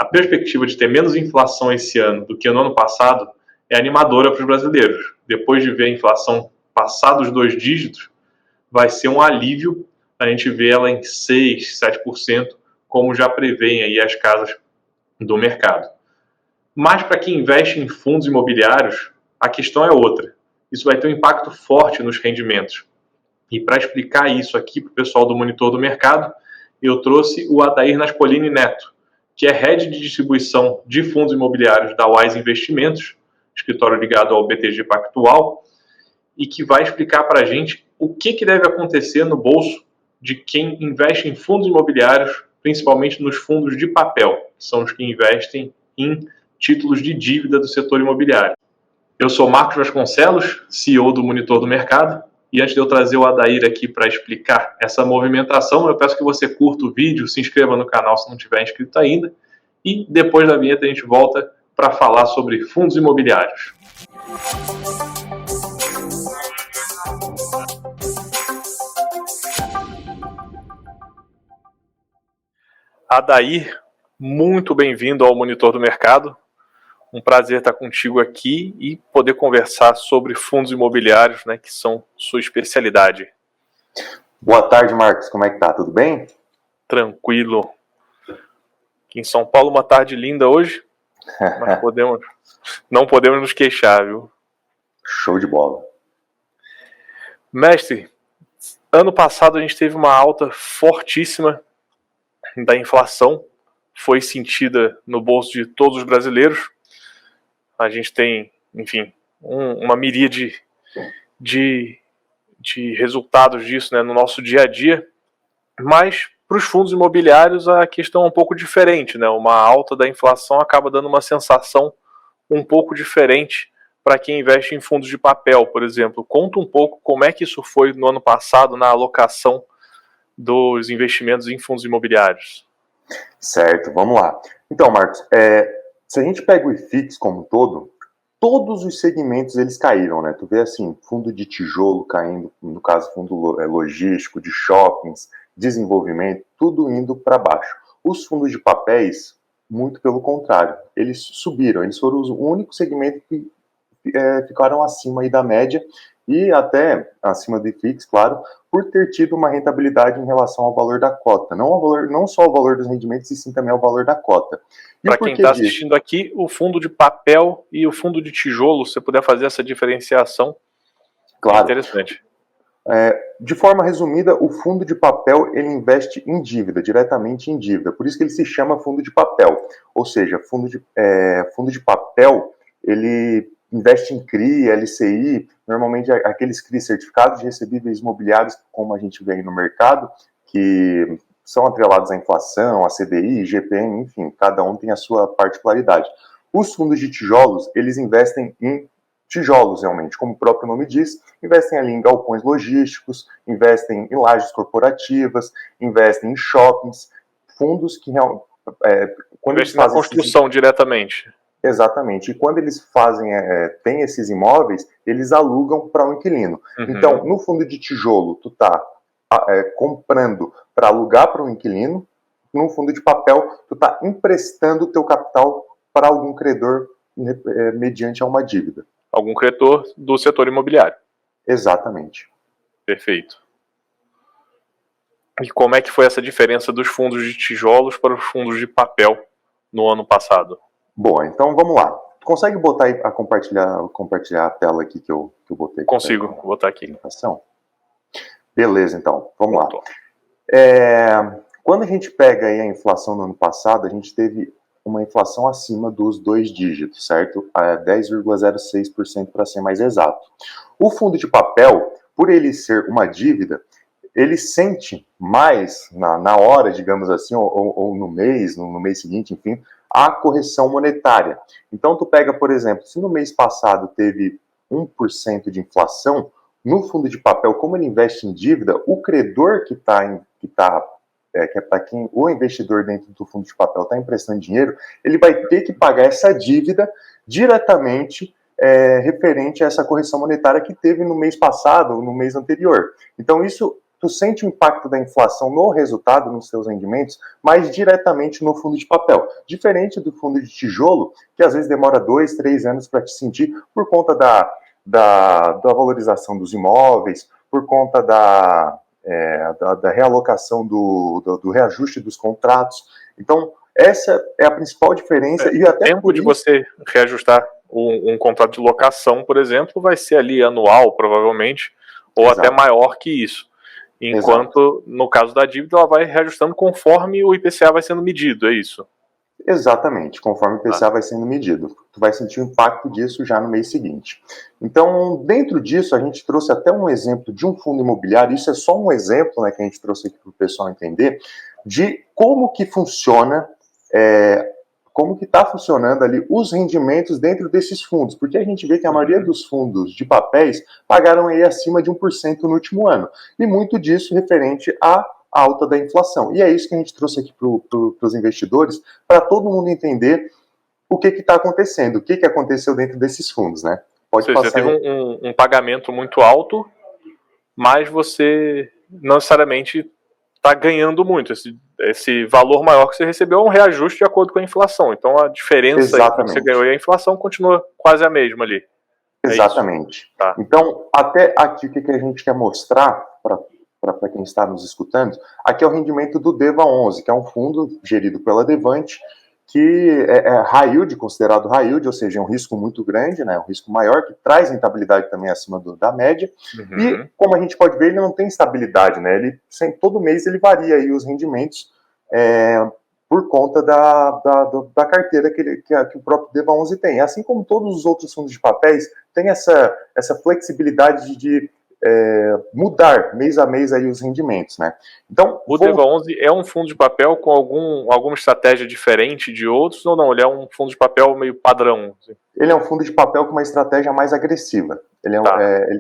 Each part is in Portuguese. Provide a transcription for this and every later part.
a perspectiva de ter menos inflação esse ano do que no ano passado é animadora para os brasileiros. Depois de ver a inflação passar dos 2 dígitos, vai ser um alívio a gente ver ela em 6%, 7%, como já prevêem aí as casas do mercado. Mas para quem investe em fundos imobiliários, a questão é outra. Isso vai ter um impacto forte nos rendimentos. E para explicar isso aqui para o pessoal do Monitor do Mercado, eu trouxe o Adair Naspolini Neto, que é Head de Distribuição de Fundos Imobiliários da Wise Investimentos, escritório ligado ao BTG Pactual, e que vai explicar para a gente o que deve acontecer no bolso de quem investe em fundos imobiliários, principalmente nos fundos de papel, que são os que investem em títulos de dívida do setor imobiliário. Eu sou Marcos Vasconcelos, CEO do Monitor do Mercado, e antes de eu trazer o Adair aqui para explicar essa movimentação, eu peço que você curta o vídeo, se inscreva no canal se não tiver inscrito ainda, e depois da vinheta a gente volta para falar sobre fundos imobiliários. Adair, muito bem-vindo ao Monitor do Mercado. Um prazer estar contigo aqui e poder conversar sobre fundos imobiliários, né, que são sua especialidade. Boa tarde, Marcos. Como é que tá? Tudo bem? Tranquilo. Aqui em São Paulo, uma tarde linda hoje, mas não podemos nos queixar, viu? Show de bola. Mestre, ano passado a gente teve uma alta fortíssima da inflação, foi sentida no bolso de todos os brasileiros. A gente tem, enfim, uma miríade de resultados disso, né, no nosso dia a dia, mas para os fundos imobiliários a questão é um pouco diferente, né? Uma alta da inflação acaba dando uma sensação um pouco diferente para quem investe em fundos de papel, por exemplo. Conta um pouco como é que isso foi no ano passado na alocação dos investimentos em fundos imobiliários. Certo, vamos lá. Então, Marcos, se a gente pega o IFIX como um todo, todos os segmentos eles caíram, né? Tu vê assim, fundo de tijolo caindo, no caso fundo logístico, de shoppings, desenvolvimento, tudo indo para baixo. Os fundos de papéis, muito pelo contrário, eles subiram, eles foram o único segmento que ficaram acima aí da média e até acima do IFIX, claro, por ter tido uma rentabilidade em relação ao valor da cota. Não só ao valor dos rendimentos, e sim também ao valor da cota. Para quem está assistindo aqui, o fundo de papel e o fundo de tijolo, se você puder fazer essa diferenciação, claro. É interessante. De forma resumida, o fundo de papel ele investe em dívida, diretamente em dívida. Por isso que ele se chama fundo de papel. Ou seja, fundo de papel, ele investe em CRI, LCI, normalmente aqueles CRI, certificados de recebíveis imobiliários, como a gente vê aí no mercado, que são atrelados à inflação, à CDI, IGPM, enfim, cada um tem a sua particularidade. Os fundos de tijolos, eles investem em tijolos, realmente, como o próprio nome diz, investem ali em galpões logísticos, investem em lajes corporativas, investem em shoppings, fundos que quando investem na construção diretamente. Exatamente. E quando eles têm esses imóveis, eles alugam para um inquilino. Uhum. Então, no fundo de tijolo, tu tá comprando para alugar para um inquilino. No fundo de papel, tu tá emprestando o teu capital para algum credor mediante a uma dívida. Algum credor do setor imobiliário. Exatamente. Perfeito. E como é que foi essa diferença dos fundos de tijolos para os fundos de papel no ano passado? Bom, então vamos lá. Tu consegue botar aí compartilhar a tela aqui que eu botei? Consigo, vou botar aqui. Beleza, então, vamos lá. Quando a gente pega aí a inflação no ano passado, a gente teve uma inflação acima dos 2 dígitos, certo? 10,06% para ser mais exato. O fundo de papel, por ele ser uma dívida, ele sente mais na hora, digamos assim, ou no mês seguinte, enfim, a correção monetária. Então, tu pega, por exemplo, se no mês passado teve 1% de inflação, no fundo de papel, como ele investe em dívida, o credor que é para quem o investidor dentro do fundo de papel está emprestando dinheiro, ele vai ter que pagar essa dívida diretamente referente a essa correção monetária que teve no mês passado ou no mês anterior. Então, isso tu sente o impacto da inflação no resultado, nos seus rendimentos, mais diretamente no fundo de papel. Diferente do fundo de tijolo, que às vezes demora 2, 3 anos para te sentir por conta da valorização dos imóveis, por conta da realocação do reajuste dos contratos. Então, essa é a principal diferença. E até o tempo de você reajustar um contrato de locação, por exemplo, vai ser ali anual, provavelmente, ou Exato. até maior que isso. Enquanto, no caso da dívida, ela vai reajustando conforme o IPCA vai sendo medido, é isso? Exatamente, conforme o IPCA vai sendo medido. Tu vai sentir o impacto disso já no mês seguinte. Então, dentro disso, a gente trouxe até um exemplo de um fundo imobiliário, isso é só um exemplo, né, que a gente trouxe aqui para o pessoal entender, de como que funciona, como que está funcionando ali os rendimentos dentro desses fundos, porque a gente vê que a maioria dos fundos de papéis pagaram aí acima de 1% no último ano, e muito disso referente à alta da inflação. E é isso que a gente trouxe aqui para os investidores, para todo mundo entender o que está acontecendo, o que aconteceu dentro desses fundos, né? Ou seja, você teve um pagamento muito alto, mas você não necessariamente está ganhando muito. Esse valor maior que você recebeu é um reajuste de acordo com a inflação. Então a diferença entre o que você ganhou e a inflação continua quase a mesma ali. Exatamente. Tá. Então, até aqui o que a gente quer mostrar para quem está nos escutando, aqui é o rendimento do DEVA11, que é um fundo gerido pela Devante, que é high yield, considerado high yield, ou seja, é um risco muito grande, né, um risco maior, que traz rentabilidade também acima da média, e como a gente pode ver, ele não tem estabilidade, né, todo mês ele varia aí os rendimentos por conta da carteira que o próprio DEVA11 tem, assim como todos os outros fundos de papéis, tem essa flexibilidade de mudar mês a mês aí os rendimentos, né? Então, o DEVA11 é um fundo de papel com alguma estratégia diferente de outros ou não? Ele é um fundo de papel meio padrão? Assim? Ele é um fundo de papel com uma estratégia mais agressiva. Ele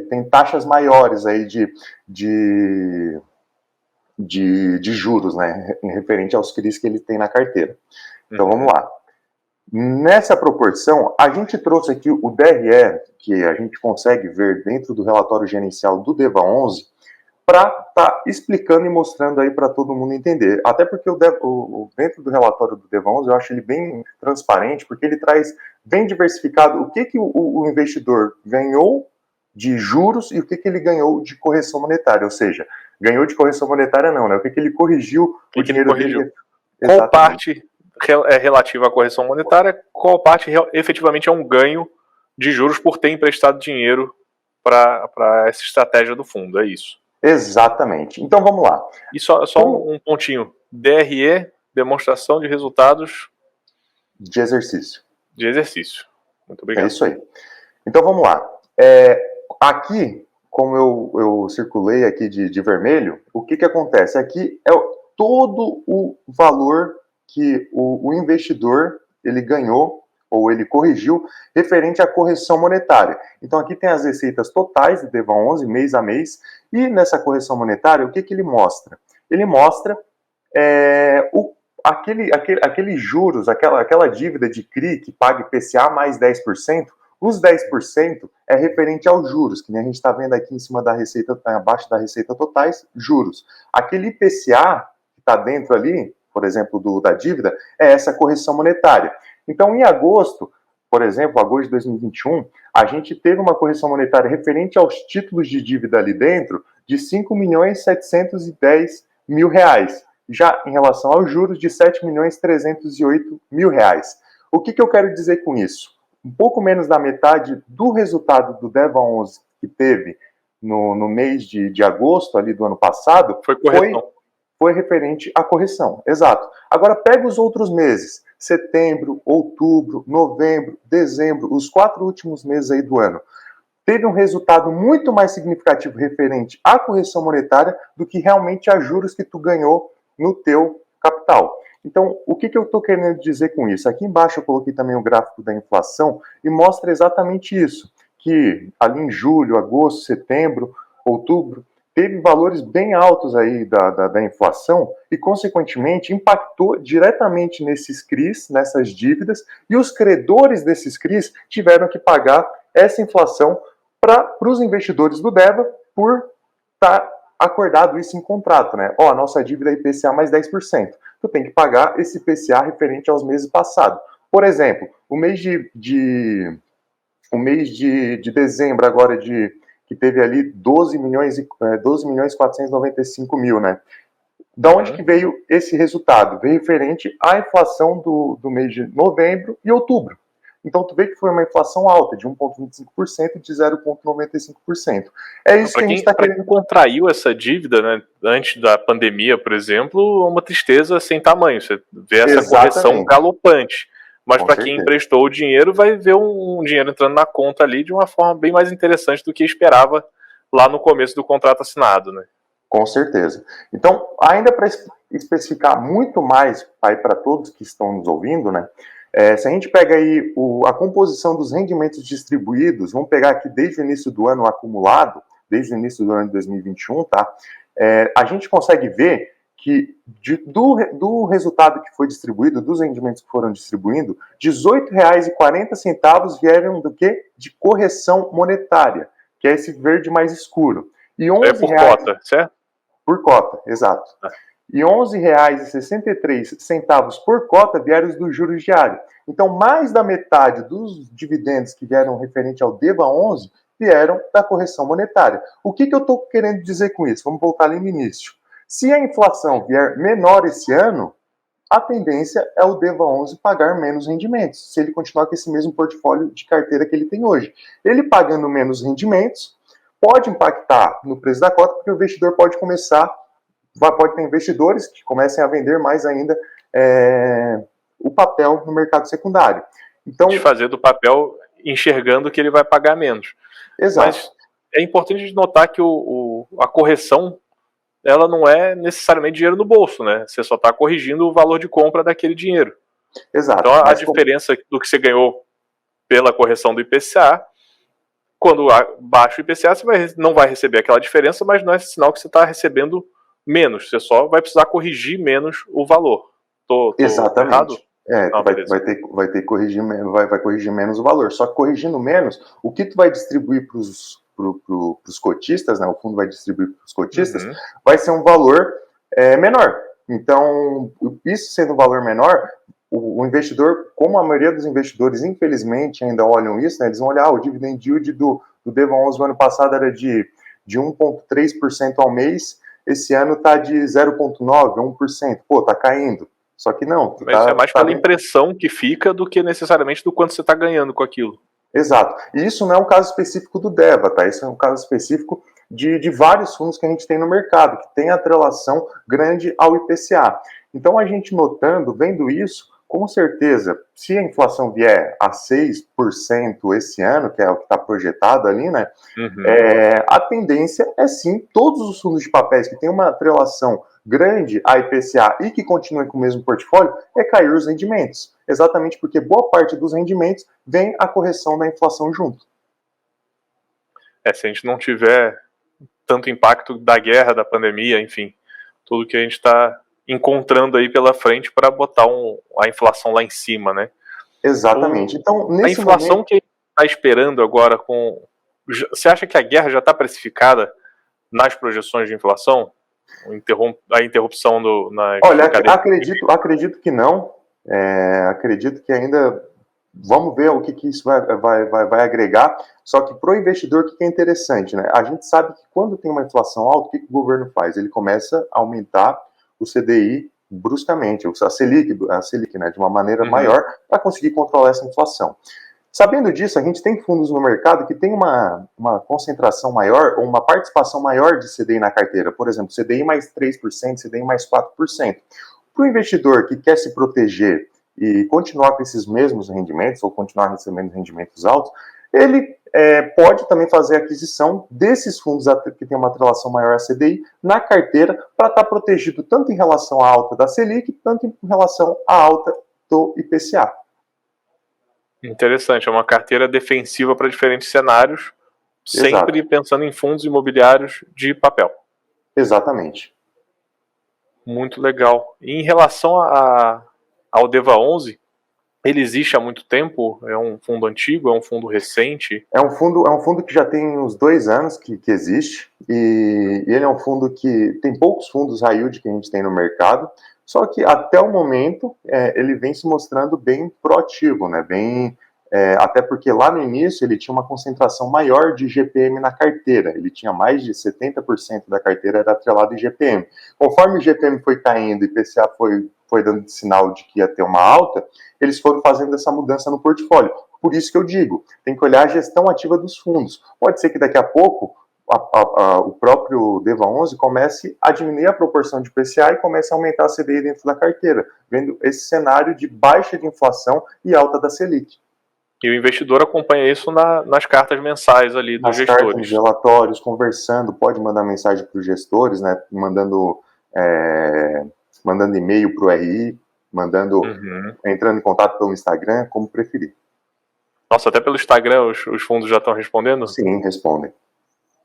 tem taxas maiores aí de juros, né? Em referente aos CRIs que ele tem na carteira. Então, vamos lá. Nessa proporção, a gente trouxe aqui o DRE, que a gente consegue ver dentro do relatório gerencial do DEVA11, para estar explicando e mostrando aí para todo mundo entender. Até porque dentro do relatório do DEVA11, eu acho ele bem transparente, porque ele traz bem diversificado o que o investidor ganhou de juros e o que ele ganhou de correção monetária. Ou seja, ganhou de correção monetária não, né? O que ele corrigiu o dinheiro dele. Qual parte é relativa à correção monetária, qual parte efetivamente é um ganho de juros por ter emprestado dinheiro para essa estratégia do fundo, é isso? Exatamente. Então vamos lá. E só um pontinho. DRE, demonstração de resultados de exercício. De exercício. Muito obrigado. É isso aí. Então vamos lá. Aqui, como eu circulei aqui de vermelho, o que acontece? Aqui é todo o valor que o investidor ele ganhou ou ele corrigiu referente à correção monetária. Então aqui tem as receitas totais do DEVA11, mês a mês, e nessa correção monetária, o que ele mostra? Ele mostra aqueles juros, aquela dívida de CRI que paga IPCA mais 10%, os 10% é referente aos juros, que nem a gente está vendo aqui em cima da receita, abaixo da receita totais, juros. Aquele IPCA que está dentro ali, por exemplo, da dívida, é essa correção monetária. Então, em agosto, por exemplo, agosto de 2021, a gente teve uma correção monetária referente aos títulos de dívida ali dentro de R$ 5.710.000, já em relação aos juros de R$ 7.308.000. O que eu quero dizer com isso? Um pouco menos da metade do resultado do DEVA11 que teve no mês de agosto ali do ano passado foi referente à correção, exato. Agora pega os outros meses, setembro, outubro, novembro, dezembro, os 4 últimos meses aí do ano. Teve um resultado muito mais significativo referente à correção monetária do que realmente a juros que tu ganhou no teu capital. Então, o que eu estou querendo dizer com isso? Aqui embaixo eu coloquei também o gráfico da inflação e mostra exatamente isso, que ali em julho, agosto, setembro, outubro, teve valores bem altos aí da inflação e, consequentemente, impactou diretamente nesses CRIs, nessas dívidas, e os credores desses CRIs tiveram que pagar essa inflação para os investidores do DEVA por estar acordado isso em contrato, né? Ó, a nossa dívida é IPCA mais 10%. Tu tem que pagar esse IPCA referente aos meses passados. Por exemplo, o mês de dezembro agora que teve ali 12 milhões 495 mil, né? Da onde que veio esse resultado? Veio referente à inflação do mês de novembro e outubro. Então, tu vê que foi uma inflação alta, de 1,25% e de 0,95%. É isso que a gente está querendo. Quem contraiu essa dívida, né, antes da pandemia, por exemplo, uma tristeza sem tamanho. Você vê essa correção galopante. Mas para quem emprestou o dinheiro, vai ver um dinheiro entrando na conta ali de uma forma bem mais interessante do que esperava lá no começo do contrato assinado, né? Com certeza. Então, ainda para especificar muito mais para todos que estão nos ouvindo, né? Se a gente pega aí a composição dos rendimentos distribuídos, vamos pegar aqui desde o início do ano acumulado, desde o início do ano de 2021, tá? A gente consegue ver que do resultado que foi distribuído, dos rendimentos que foram distribuindo, R$ 18,40 vieram do quê? De correção monetária, que é esse verde mais escuro. E é por cota, certo? Por cota, exato. E R$ 11,63 por cota vieram dos juros diários. Então, mais da metade dos dividendos que vieram referente ao DEVA 11 vieram da correção monetária. O que eu estou querendo dizer com isso? Vamos voltar ali no início. Se a inflação vier menor esse ano, a tendência é o DEVA 11 pagar menos rendimentos, se ele continuar com esse mesmo portfólio de carteira que ele tem hoje. Ele pagando menos rendimentos, pode impactar no preço da cota, porque o investidor pode ter investidores que comecem a vender mais ainda o papel no mercado secundário. Então, desfazer do papel enxergando que ele vai pagar menos. Exato. Mas é importante notar que a correção, ela não é necessariamente dinheiro no bolso, né? Você só está corrigindo o valor de compra daquele dinheiro. Exato. Então a diferença do que você ganhou pela correção do IPCA, quando baixa o IPCA, você não vai receber aquela diferença, mas não é sinal que você está recebendo menos. Você só vai precisar corrigir menos o valor. Tô Exatamente. Errado? Vai ter que corrigir menos, vai corrigir menos o valor. Só que corrigindo menos, o que tu vai distribuir para os cotistas, né? O fundo vai distribuir para os cotistas, vai ser um valor menor. Então, isso sendo um valor menor, o investidor, como a maioria dos investidores, infelizmente, ainda olham isso, né? Eles vão olhar o dividend yield do DEVA 11 no ano passado era de 1,3% ao mês, esse ano está de 0,9%, 1%. Pô, está caindo. Só que não. Mas é mais pela impressão que fica do que necessariamente do quanto você está ganhando com aquilo. Exato. E isso não é um caso específico do DEVA, tá? Isso é um caso específico de vários fundos que a gente tem no mercado, que tem atrelação grande ao IPCA. Então, a gente notando, vendo isso, com certeza, se a inflação vier a 6% esse ano, que é o que está projetado ali, né? A tendência é sim, todos os fundos de papéis que têm uma atrelação grande a IPCA e que continuem com o mesmo portfólio, é cair os rendimentos. Exatamente porque boa parte dos rendimentos vem a correção da inflação junto. Se a gente não tiver tanto impacto da guerra, da pandemia, enfim, tudo que a gente está encontrando aí pela frente para botar a inflação lá em cima, né? Exatamente. Então, a inflação que a gente está esperando agora você acha que a guerra já está precificada nas projeções de inflação? A interrupção Olha, acredito que não. Acredito que ainda vamos ver o que isso vai agregar. Só que para o investidor, o que é interessante, né? A gente sabe que quando tem uma inflação alta, o que o governo faz? Ele começa a aumentar o CDI bruscamente, a Selic, né, de uma maneira maior, para conseguir controlar essa inflação. Sabendo disso, a gente tem fundos no mercado que tem uma concentração maior, ou uma participação maior de CDI na carteira. Por exemplo, CDI mais 3%, CDI mais 4%. Para o investidor que quer se proteger e continuar com esses mesmos rendimentos, ou continuar recebendo rendimentos altos, ele pode também fazer a aquisição desses fundos que tem uma atrelação maior à CDI na carteira, para estar protegido tanto em relação à alta da Selic, tanto em relação à alta do IPCA. Interessante, é uma carteira defensiva para diferentes cenários, sempre pensando em fundos imobiliários de papel. Exatamente. Muito legal. E em relação ao DEVA 11, Ele existe há muito tempo? É um fundo antigo? É um fundo recente? É um fundo que já tem uns 2 anos que existe, e ele é um fundo que tem poucos fundos high yield que a gente tem no mercado, só que até o momento ele vem se mostrando bem proativo, né? Até porque lá no início ele tinha uma concentração maior de GPM na carteira, ele tinha mais de 70% da carteira era atrelado em GPM. Conforme o GPM foi caindo e o IPCA foi dando sinal de que ia ter uma alta, eles foram fazendo essa mudança no portfólio. Por isso que eu digo, tem que olhar a gestão ativa dos fundos. Pode ser que daqui a pouco o próprio DEVA 11 comece a diminuir a proporção de IPCA e comece a aumentar a CDI dentro da carteira, vendo esse cenário de baixa de inflação e alta da Selic. E o investidor acompanha isso nas cartas mensais ali dos gestores. Cartas, nos relatórios, conversando, pode mandar mensagem para os gestores, né, mandando e-mail para o RI, entrando em contato pelo Instagram, como preferir. Nossa, até pelo Instagram os fundos já estão respondendo? Sim, respondem.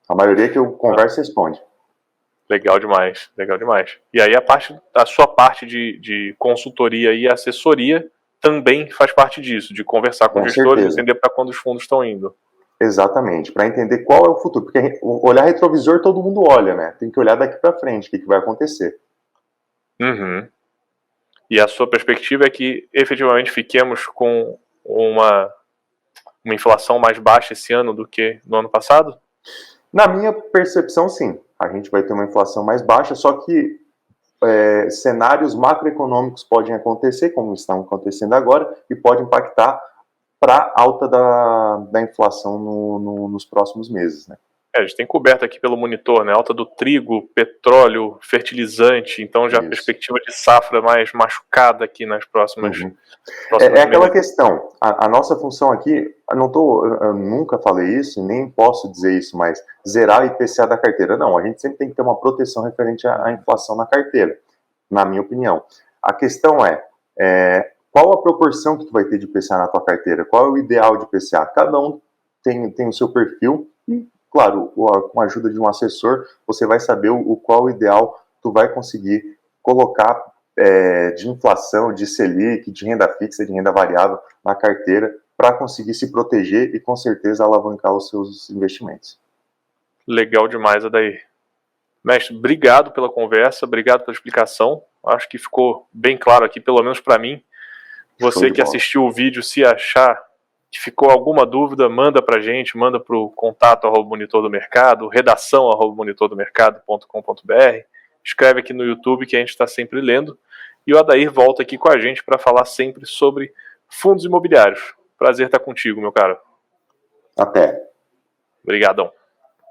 A maioria que eu converso responde. Legal demais, legal demais. E aí a sua parte de consultoria e assessoria também faz parte disso, de conversar com gestores, certeza. Entender para quando os fundos estão indo. Exatamente, para entender qual é o futuro. Porque olhar retrovisor todo mundo olha, né? Tem que olhar daqui para frente, o que vai acontecer. Uhum. E a sua perspectiva é que efetivamente fiquemos com uma inflação mais baixa esse ano do que no ano passado? Na minha percepção, sim. A gente vai ter uma inflação mais baixa, só que cenários macroeconômicos podem acontecer, como estão acontecendo agora, e pode impactar para a alta da inflação nos próximos meses, né? A gente tem coberto aqui pelo monitor, né? Alta do trigo, petróleo, fertilizante, então já a perspectiva de safra mais machucada aqui nas próximas. É aquela questão, a nossa função aqui, eu nunca falei isso, nem posso dizer isso, mas zerar o IPCA da carteira. Não, a gente sempre tem que ter uma proteção referente à inflação na carteira, na minha opinião. A questão qual a proporção que tu vai ter de IPCA na tua carteira? Qual é o ideal de IPCA? Cada um tem o seu perfil e, claro, com a ajuda de um assessor, você vai saber qual o ideal tu vai conseguir colocar de inflação, de Selic, de renda fixa, de renda variável na carteira para conseguir se proteger e, com certeza, alavancar os seus investimentos. Legal demais, Adair. Mestre, obrigado pela conversa, obrigado pela explicação. Acho que ficou bem claro aqui, pelo menos para mim. Você que assistiu o vídeo, se achar que ficou alguma dúvida, manda pra gente, manda pro contato@monitordomercado, redação@monitordomercado.com.br, escreve aqui no YouTube que a gente está sempre lendo, e o Adair volta aqui com a gente para falar sempre sobre fundos imobiliários. Prazer estar contigo, meu caro. Até. Obrigadão.